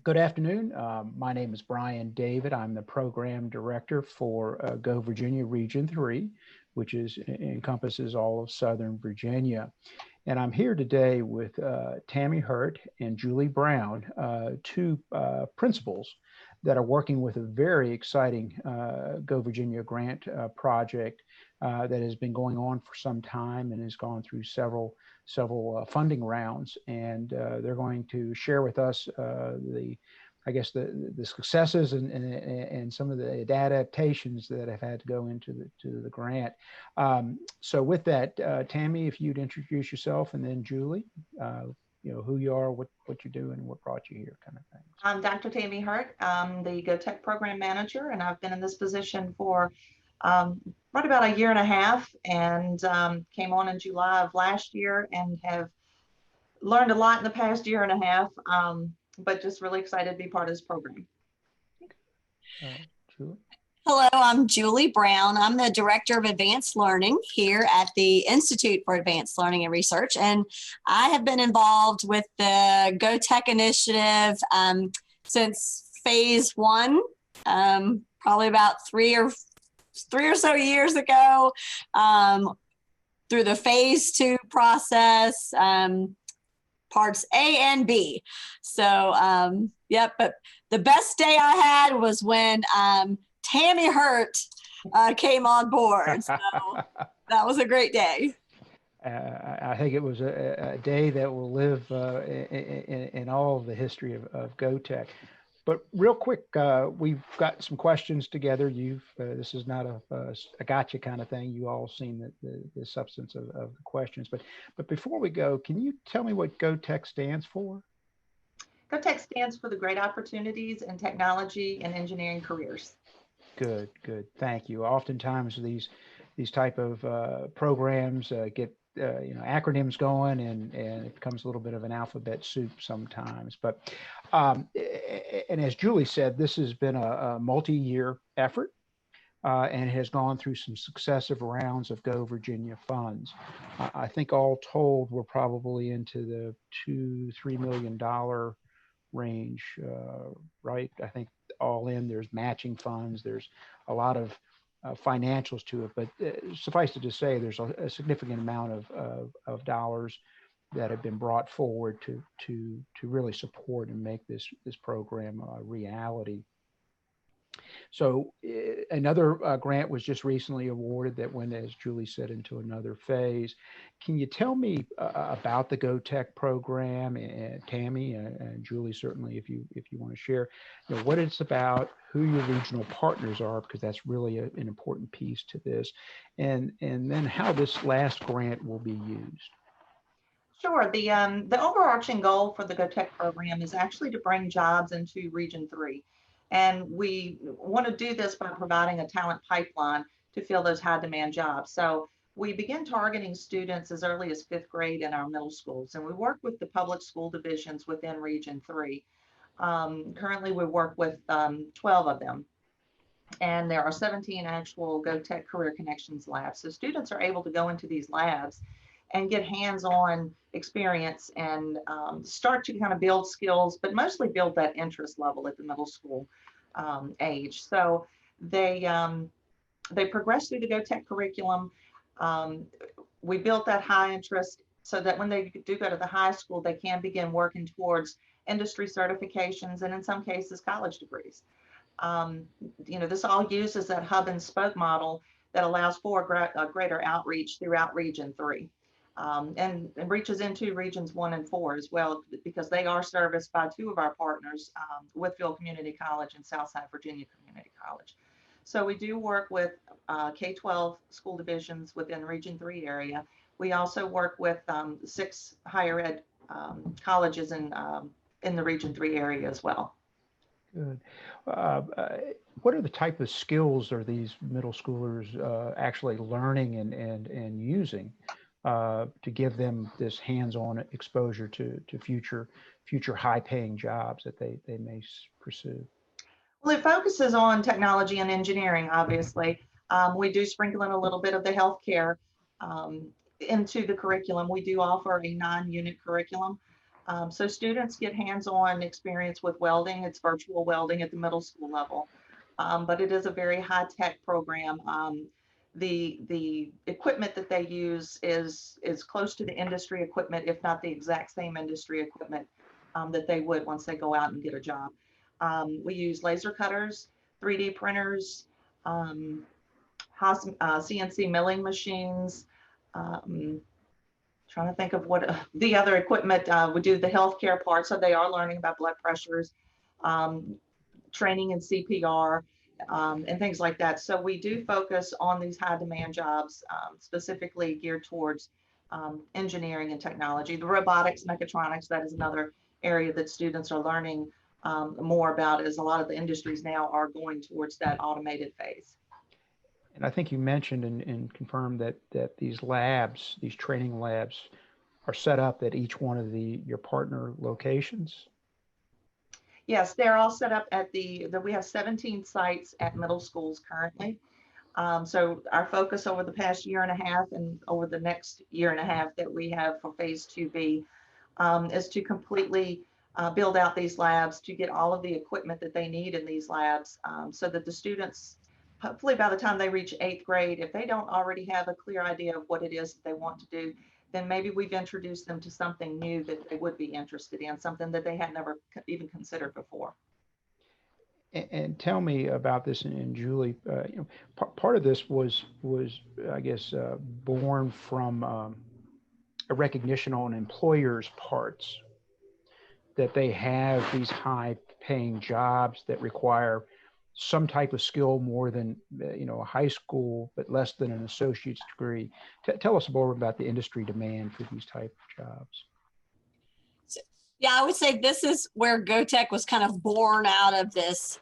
Good afternoon. My name is Bryan David. I'm the program director for Go Virginia Region 3, which encompasses all of Southern Virginia. And I'm here today with Tammy Hurt and Julie Brown, two principals that are working with a very exciting Go Virginia grant project that has been going on for some time and has gone through several funding rounds. And they're going to share with us the successes and some of the adaptations that have had to go into the grant. So with that, Tammy, if you'd introduce yourself, and then Julie, who you are, what you're doing, what brought you here, kind of thing. I'm Dr. Tammy Hurt. I'm the GO TEC program manager, and I've been in this position for right about a year and a half, and came on in July of last year and have learned a lot in the past year and a half, but just really excited to be part of this program. Julie? Hello, I'm Julie Brown. I'm the Director of Advanced Learning here at the Institute for Advanced Learning and Research. And I have been involved with the GO TEC initiative since phase one, probably about three or so years ago, through the phase two process, parts A and B. So, but the best day I had was when Tammy Hurt came on board. So that was a great day. I think it was a day that will live in all of the history of Go TEC. But real quick, we've got some questions together. This is not a gotcha kind of thing. You all seen the substance of the questions. But before we go, can you tell me what Go TEC stands for? GO TEC stands for the Great Opportunities in Technology and Engineering Careers. Good. Thank you. Oftentimes these type of programs get acronyms going, and it becomes a little bit of an alphabet soup sometimes. But and as Julie said, this has been a multi-year effort, and has gone through some successive rounds of Go Virginia funds. I think all told, we're probably into the $2-3 million range, right? I think all in, there's matching funds, there's a lot of financials to it, but suffice it to say, there's a significant amount of dollars that have been brought forward to really support and make this program a reality. So another grant was just recently awarded that went, as Julie said, into another phase. Can you tell me about the Go TEC program, and Tammy and Julie, certainly, if you want to share, what it's about, who your regional partners are, because that's really an important piece to this, and then how this last grant will be used. Sure. The overarching goal for the GO TEC program is actually to bring jobs into Region 3. And we want to do this by providing a talent pipeline to fill those high demand jobs. So we begin targeting students as early as 5th grade in our middle schools, and we work with the public school divisions within Region 3. Currently, we work with 12 of them, and there are 17 actual GO TEC Career Connections labs. So students are able to go into these labs and get hands-on experience and start to kind of build skills, but mostly build that interest level at the middle school age. So they progress through the GO TEC curriculum. We built that high interest so that when they do go to the high school, they can begin working towards industry certifications and in some cases college degrees. This all uses that hub and spoke model that allows for a greater outreach throughout Region 3. And reaches into Regions 1 and 4 as well, because they are serviced by two of our partners, Whitfield Community College and Southside Virginia Community College. So we do work with K-12 school divisions within Region 3 area. We also work with 6 higher ed colleges in the Region 3 area as well. Good. What are the type of skills are these middle schoolers actually learning and using to give them this hands-on exposure to future high-paying jobs that they may pursue? Well, it focuses on technology and engineering, obviously. We do sprinkle in a little bit of the healthcare into the curriculum. We do offer a 9-unit curriculum. So students get hands-on experience with welding. It's virtual welding at the middle school level, but it is a very high-tech program. The equipment that they use is close to the industry equipment, if not the exact same industry equipment that they would once they go out and get a job. We use laser cutters, 3D printers, CNC milling machines. Trying to think of what the other equipment. We do the healthcare part, so they are learning about blood pressures, training in CPR, and things like that. So we do focus on these high demand jobs, specifically geared towards engineering and technology. The robotics, mechatronics, that is another area that students are learning more about, as a lot of the industries now are going towards that automated phase. And I think you mentioned and confirmed that these labs, these training labs, are set up at each one of your partner locations. Yes, they're all set up at we have 17 sites at middle schools currently. So our focus over the past year and a half and over the next year and a half that we have for phase 2B is to completely build out these labs, to get all of the equipment that they need in these labs, so that the students, hopefully by the time they reach 8th grade, if they don't already have a clear idea of what it is that they want to do, then maybe we've introduced them to something new that they would be interested in, something that they had never even considered before. And tell me about this, and Julie, you know, part of this was I guess born from a recognition on employers' parts that they have these high-paying jobs that require some type of skill more than you know, a high school, but less than an associate's degree. Tell us more about the industry demand for these type of jobs. Yeah, I would say this is where GO TEC was kind of born out of this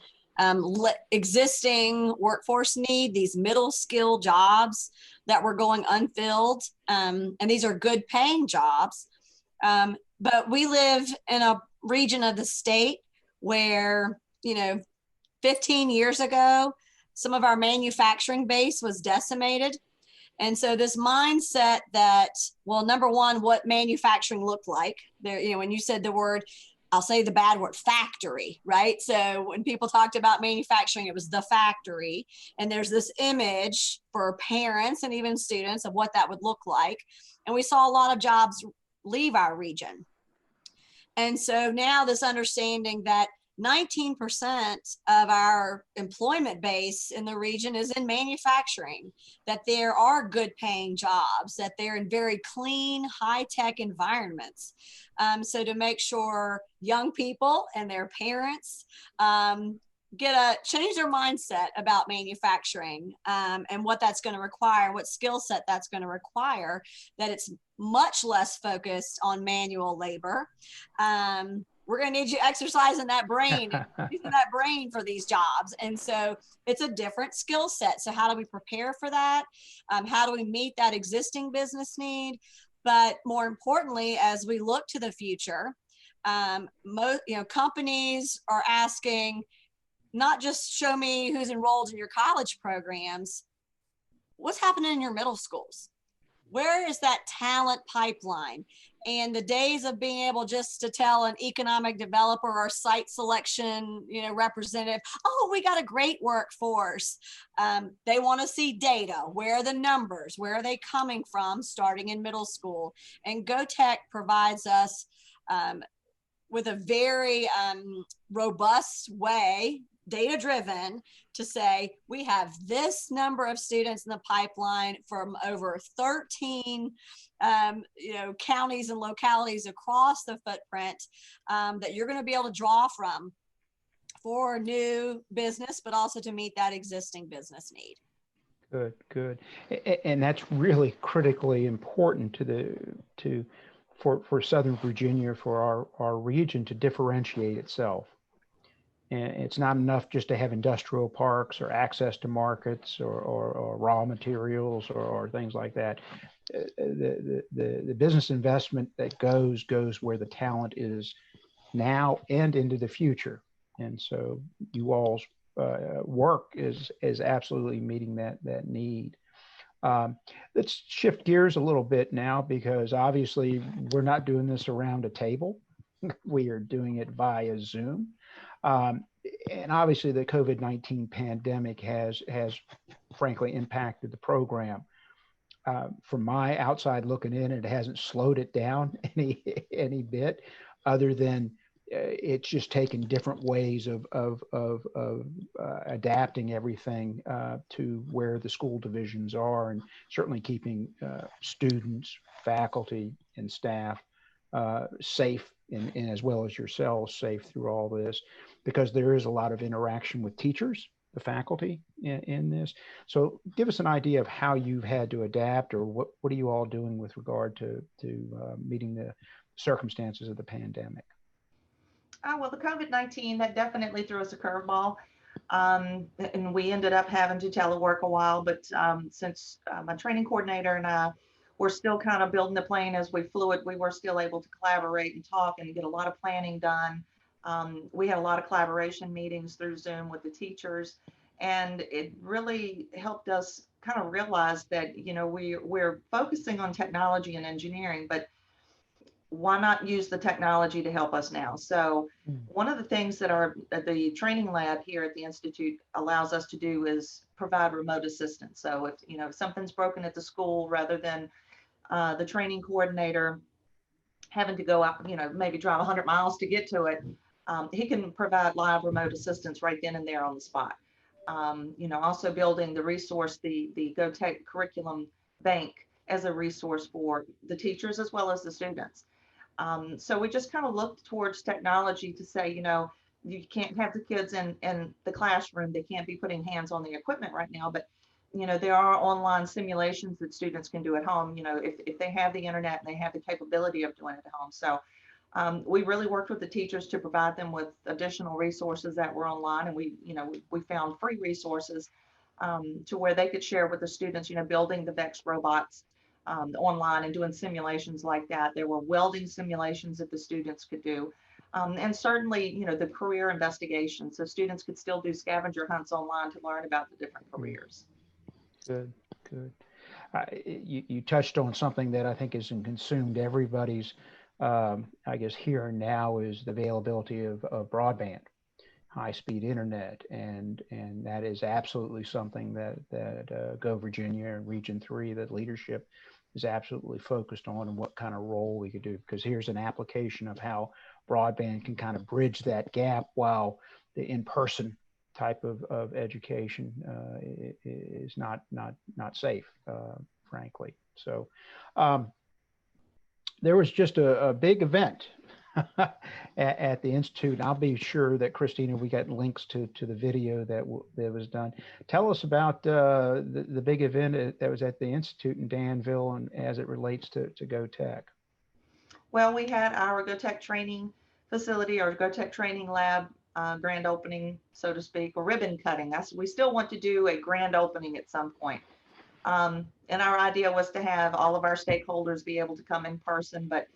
existing workforce need, these middle skill jobs that were going unfilled. And these are good paying jobs. But we live in a region of the state where, you know, 15 years ago, some of our manufacturing base was decimated. And so this mindset that, well, number one, what manufacturing looked like there, you know, when you said the word, I'll say the bad word, factory, right? So when people talked about manufacturing, it was the factory. And there's this image for parents and even students of what that would look like. And we saw a lot of jobs leave our region. And so now this understanding that 19% of our employment base in the region is in manufacturing, that there are good paying jobs, that they're in very clean, high-tech environments. So to make sure young people and their parents change their mindset about manufacturing and what that's going to require, what skill set that's going to require, that it's much less focused on manual labor. We're going to need you exercising that brain, using that brain for these jobs. And so it's a different skill set. So how do we prepare for that? How do we meet that existing business need? But more importantly, as we look to the future, companies are asking, not just show me who's enrolled in your college programs, what's happening in your middle schools? Where is that talent pipeline? And the days of being able just to tell an economic developer or site selection, representative, oh, we got a great workforce. They want to see data. Where are the numbers? Where are they coming from starting in middle school? And GO TEC provides us with a very robust way, data-driven, to say we have this number of students in the pipeline from over 13 counties and localities across the footprint that you're going to be able to draw from for for business, but also to meet that existing business need. Good, good. And that's really critically important for Southern Virginia, for our region to differentiate itself. And it's not enough just to have industrial parks or access to markets or raw materials or things like that. The business investment that goes where the talent is now and into the future. And so you all's work is absolutely meeting that need. Let's shift gears a little bit now, because obviously we're not doing this around a table. we are doing it via Zoom. Um, and obviously the COVID-19 pandemic has frankly impacted the program. From my outside looking in, it hasn't slowed it down any bit, other than it's just taken different ways of adapting everything to where the school divisions are, and certainly keeping students, faculty, and staff safe, and as well as yourselves safe through all this, because there is a lot of interaction with teachers, the faculty in this. So give us an idea of how you've had to adapt, or what are you all doing with regard to meeting the circumstances of the pandemic? Well, the COVID-19, that definitely threw us a curveball. And we ended up having to telework a while, but since my training coordinator and I were still kind of building the plane as we flew it, we were still able to collaborate and talk and get a lot of planning done. We had a lot of collaboration meetings through Zoom with the teachers, and it really helped us kind of realize that, you know, we're focusing on technology and engineering, but why not use the technology to help us now? So one of the things that the training lab here at the Institute allows us to do is provide remote assistance. So if, you know, if something's broken at the school, rather than the training coordinator having to go out, you know, maybe drive 100 miles to get to it, he can provide live remote assistance right then and there on the spot. You know, also building the resource, the GO TEC curriculum bank as a resource for the teachers as well as the students. So we just kind of looked towards technology to say, you know, you can't have the kids in the classroom. They can't be putting hands on the equipment right now, but, you know, there are online simulations that students can do at home, you know, if they have the internet and they have the capability of doing it at home. So we really worked with the teachers to provide them with additional resources that were online. And we, you know, we found free resources to where they could share with the students, you know, building the VEX robots online and doing simulations like that. There were welding simulations that the students could do. And certainly, you know, the career investigation. So students could still do scavenger hunts online to learn about the different careers. Good, good. You touched on something that I think is consumed everybody's, I guess, here and now, is the availability of broadband, high-speed internet, and that is absolutely something that Go Virginia and Region 3, that leadership is absolutely focused on, and what kind of role we could do, because here's an application of how broadband can kind of bridge that gap, while the in-person type of education is not safe, frankly. So there was just a big event at the Institute. And I'll be sure that, Christina, we got links to the video that was done. Tell us about the big event that was at the Institute in Danville, and as it relates to GO TEC. Well, we had our GO TEC training facility, or GO TEC training lab, grand opening, so to speak, or ribbon cutting. We still want to do a grand opening at some point. And our idea was to have all of our stakeholders be able to come in person, but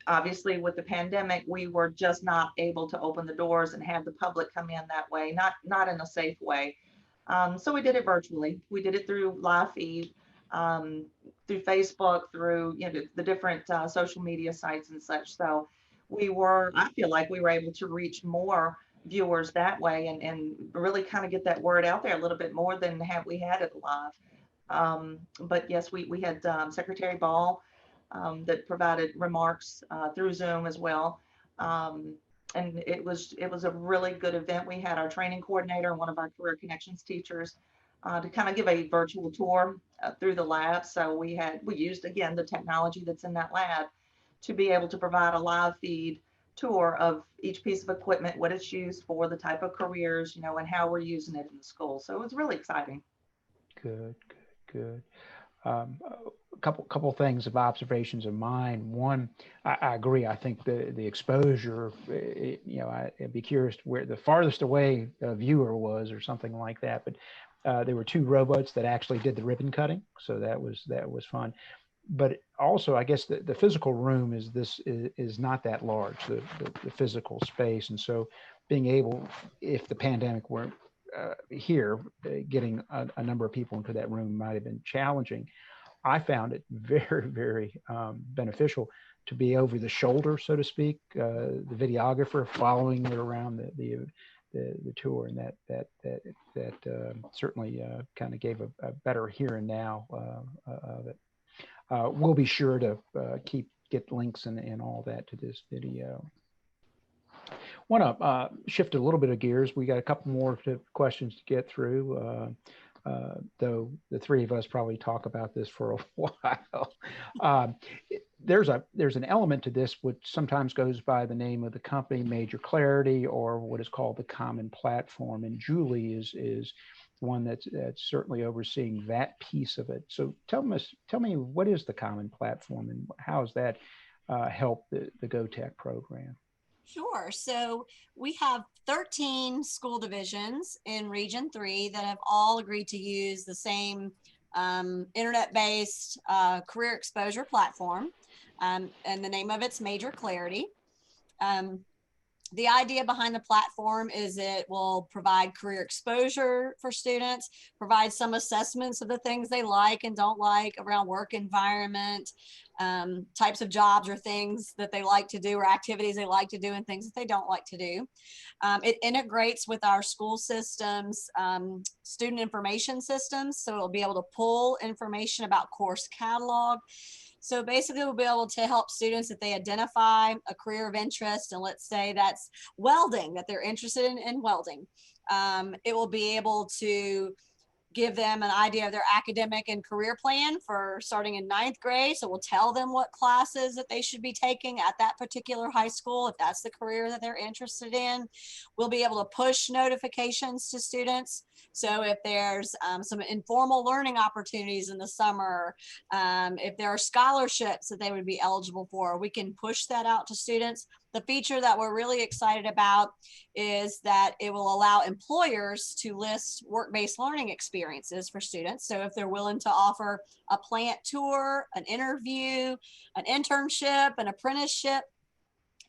obviously with the pandemic, we were just not able to open the doors and have the public come in that way, not in a safe way. So we did it virtually. We did it through live feed, through Facebook, through, you know, the different social media sites and such. So I feel like we were able to reach more viewers that way, and really kind of get that word out there a little bit more than we had it live. But yes, we had Secretary Ball that provided remarks through Zoom as well. And it was a really good event. We had our training coordinator and one of our career connections teachers to kind of give a virtual tour through the lab. So we used, again, the technology that's in that lab to be able to provide a live feed tour of each piece of equipment, what it's used for, the type of careers, you know, and how we're using it in the school. So it was really exciting. Good, good, good. A couple things of observations of mine. One, I agree. I think the exposure, you know, I'd be curious where the farthest away a viewer was, or something like that. But there were two robots that actually did the ribbon cutting, so that was fun. But also, I guess the physical room is not that large, the physical space, and so being able, if the pandemic weren't here, getting a number of people into that room might have been challenging. I found it very, very beneficial to be over the shoulder, so to speak, the videographer following it around the tour, and that certainly kind of gave a better here and now of it. We'll be sure to get links and all that to this video. Want to shift a little bit of gears. We got a couple more questions to get through, though the three of us probably talk about this for a while. There's an element to this which sometimes goes by the name of the company, Major Clarity, or what is called the Common Platform. And Julie is one that's certainly overseeing that piece of it. So tell me what is the Common Platform and how does that help the GO TEC program? Sure. So we have 13 school divisions in Region 3 that have all agreed to use the same internet-based career exposure platform, and the name of it's Major Clarity. The idea behind the platform is it will provide career exposure for students, provide some assessments of the things they like and don't like around work environment, types of jobs or things that they like to do or activities they like to do and things that they don't like to do. It integrates with our school systems, student information systems, so it'll be able to pull information about course catalog. So basically we'll be able to help students if they identify a career of interest, and let's say that's welding, that they're interested in welding. It will be able to give them an idea of their academic and career plan for starting in 9th grade. So we'll tell them what classes that they should be taking at that particular high school, if that's the career that they're interested in. We'll be able to push notifications to students. So if there's some informal learning opportunities in the summer, if there are scholarships that they would be eligible for, we can push that out to students. The feature that we're really excited about is that it will allow employers to list work-based learning experiences for students. So if they're willing to offer a plant tour, an interview, an internship, an apprenticeship,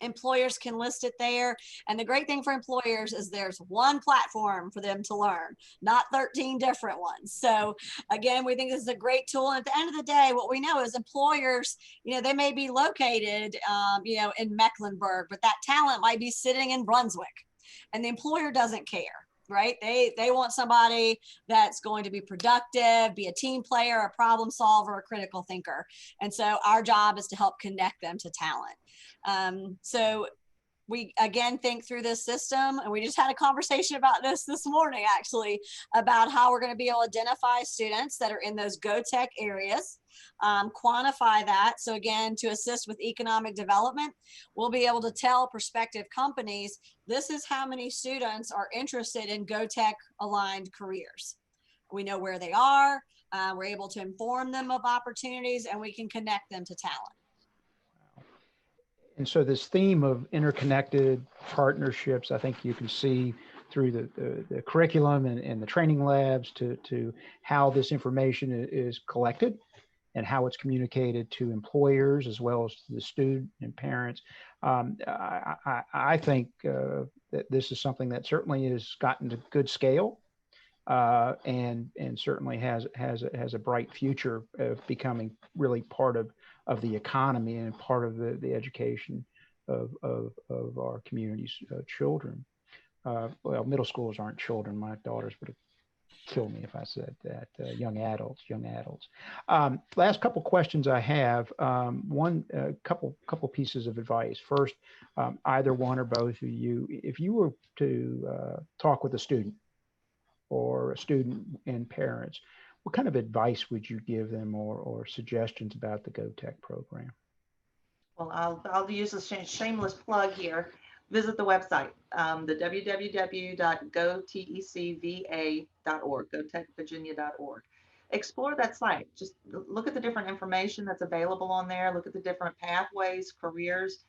employers can list it there. And the great thing for employers is there's one platform for them to learn, not 13 different ones. So again, we think this is a great tool. And at the end of the day, what we know is employers, they may be located, in Mecklenburg, but that talent might be sitting in Brunswick, and the employer doesn't care. Right? They want somebody that's going to be productive, be a team player, a problem solver, a critical thinker. And so our job is to help connect them to talent. So we again think through this system, and we just had a conversation about this morning actually, about how we're going to be able to identify students that are in those GO TEC areas, quantify that. So again, to assist with economic development, we'll be able to tell prospective companies, this is how many students are interested in GO TEC aligned careers. We know where they are, we're able to inform them of opportunities, and we can connect them to talent. And so this theme of interconnected partnerships, I think you can see through the curriculum and the training labs to how this information is collected and how it's communicated to employers as well as to the student and parents. I think that this is something that certainly has gotten to good scale and certainly has a bright future of becoming really part of the economy and part of the education of our community's children. Well, middle schools aren't children. My daughters would have killed me if I said that. Young adults. Last couple questions I have. One, couple pieces of advice. First, either one or both of you, if you were to talk with a student or a student and parents, what kind of advice would you give them or suggestions about the GO TEC program? Well, I'll use a shameless plug here. Visit the website, the www.gotecva.org, gotecvirginia.org. Explore that site. Just look at the different information that's available on there. Look at the different pathways, careers.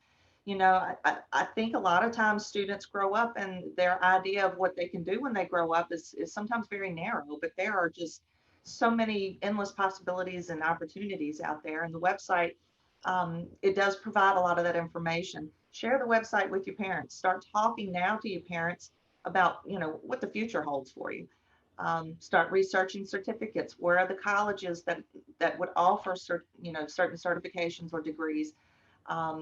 I think a lot of times students grow up and their idea of what they can do when they grow up is sometimes very narrow, but there are just so many endless possibilities and opportunities out there. And the website, it does provide a lot of that information. Share the website with your parents. Start talking now to your parents about, what the future holds for you. Start researching certificates. Where are the colleges that would offer certain certifications or degrees?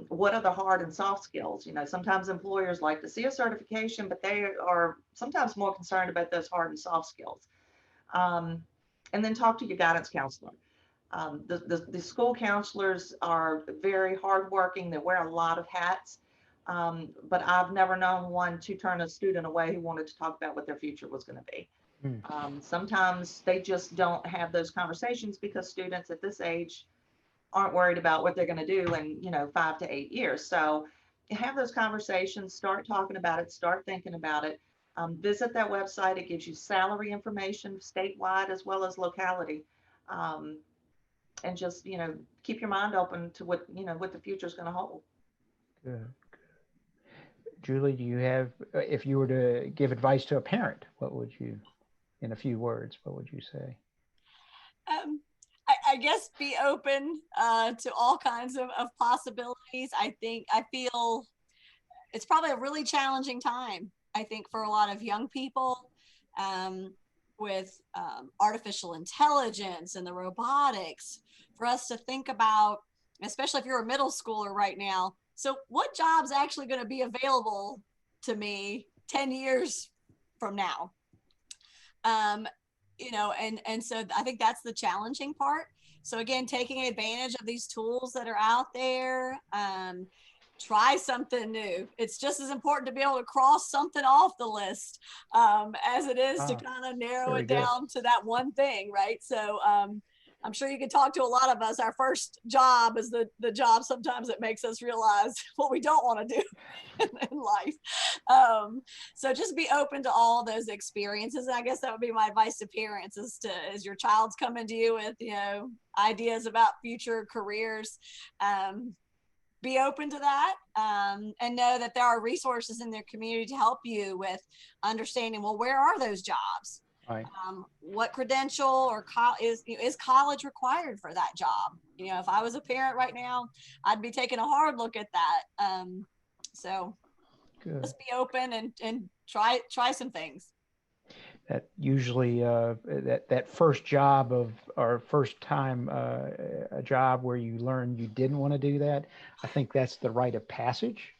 What are the hard and soft skills? You know, sometimes employers like to see a certification, but they are sometimes more concerned about those hard and soft skills. And then talk to your guidance counselor. The school counselors are very hardworking. They wear a lot of hats. But I've never known one to turn a student away who wanted to talk about what their future was going to be. Sometimes they just don't have those conversations because students at this age aren't worried about what they're going to do in, 5 to 8 years. So have those conversations, start talking about it, start thinking about it. Visit that website. It gives you salary information statewide as well as locality. And just, keep your mind open to what the future is going to hold. Good. Julie, do you have, if you were to give advice to a parent, what would you, in a few words, what would you say? I guess be open to all kinds of possibilities. I feel it's probably a really challenging time, I think, for a lot of young people with artificial intelligence and the robotics, for us to think about, especially if you're a middle schooler right now. So what job's actually going to be available to me 10 years from now? And so I think that's the challenging part. So again, taking advantage of these tools that are out there, try something new. It's just as important to be able to cross something off the list as it is to kind of narrow it down to that one thing, right? So I'm sure you can talk to a lot of us. Our first job is the job sometimes that makes us realize what we don't want to do in life. So just be open to all those experiences. And I guess that would be my advice to parents as your child's coming to you with, ideas about future careers. Be open to that and know that there are resources in their community to help you with understanding, well, where are those jobs? Right. What credential or is college required for that job? If I was a parent right now, I'd be taking a hard look at that. So Good. Just be open and try some things. That usually that first job or first time a job where you learn you didn't want to do that, I think that's the rite of passage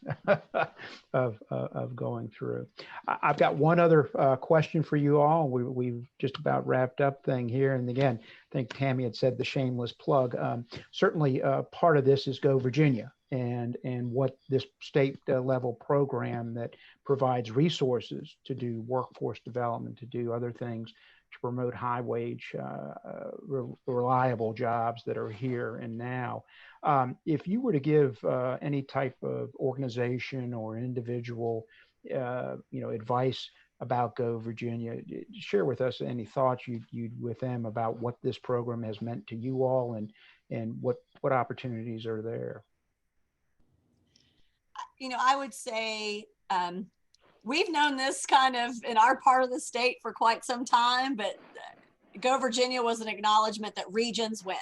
of going through. I've got one other question for you all. We've just about wrapped up thing here, and again, I think Tammy had said the shameless plug. Certainly, part of this is Go Virginia. And what this state level program that provides resources to do workforce development, to do other things, to promote high wage, reliable jobs that are here and now. If you were to give any type of organization or individual, advice about Go Virginia, share with us any thoughts you'd with them about what this program has meant to you all and what opportunities are there. I would say we've known this kind of in our part of the state for quite some time, but Go Virginia was an acknowledgement that regions win.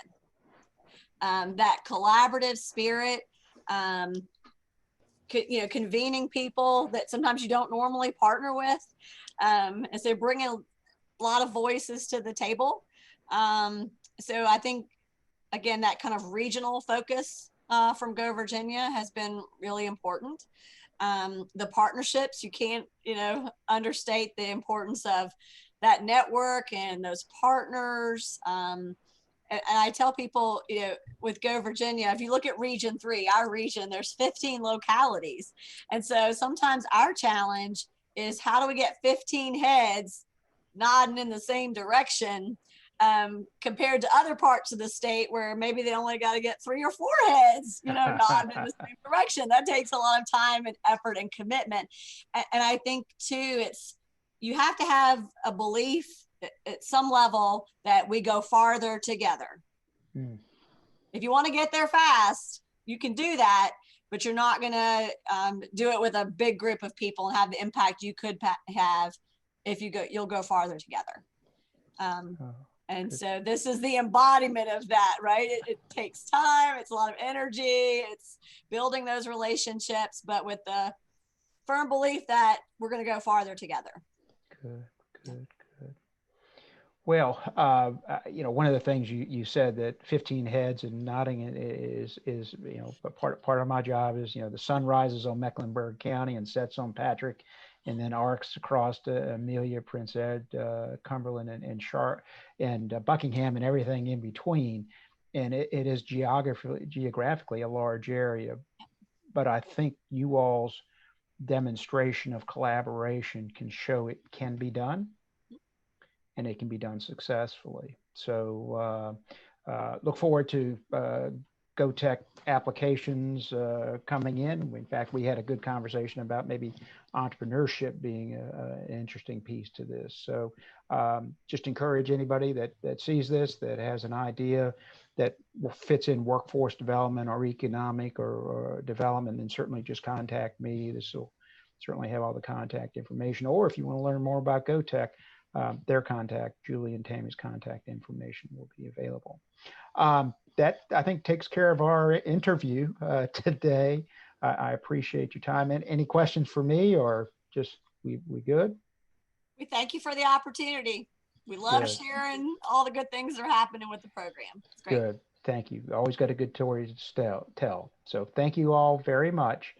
That collaborative spirit, convening people that sometimes you don't normally partner with. And so bringing a lot of voices to the table. So I think, again, that kind of regional focus from Go Virginia has been really important. The partnerships, you can't, understate the importance of that network and those partners. And I tell people, with Go Virginia, if you look at Region 3, our region, there's 15 localities. And so sometimes our challenge is how do we get 15 heads nodding in the same direction compared to other parts of the state where maybe they only got to get 3 or 4 heads, nodding in the same direction. That takes a lot of time and effort and commitment. And I think too, you have to have a belief at some level that we go farther together. If you want to get there fast, you can do that, but you're not going to do it with a big group of people and have the impact you could have if you'll go farther together. And so this is the embodiment of that, right? It takes time. It's a lot of energy. It's building those relationships, but with the firm belief that we're going to go farther together. Good. Well, one of the things you said that 15 heads and nodding is but part of my job is, the sun rises on Mecklenburg County and sets on Patrick, and then arcs across to Amelia, Prince Ed, Cumberland, and Buckingham, and everything in between. And it is geographically a large area, but I think you all's demonstration of collaboration can show it can be done, and it can be done successfully. So look forward to GO TEC applications coming in. In fact, we had a good conversation about maybe entrepreneurship being an interesting piece to this. So just encourage anybody that sees this, that has an idea that fits in workforce development or economic or development, then certainly just contact me. This will certainly have all the contact information. Or if you want to learn more about GO TEC, their contact, Julie and Tammy's contact information will be available. That, I think, takes care of our interview today. I appreciate your time. And any questions for me, or just we good? We thank you for the opportunity. We love Good. sharing all the good things that are happening with the program. It's great. Good. Thank you. Always got a good story to tell. So thank you all very much.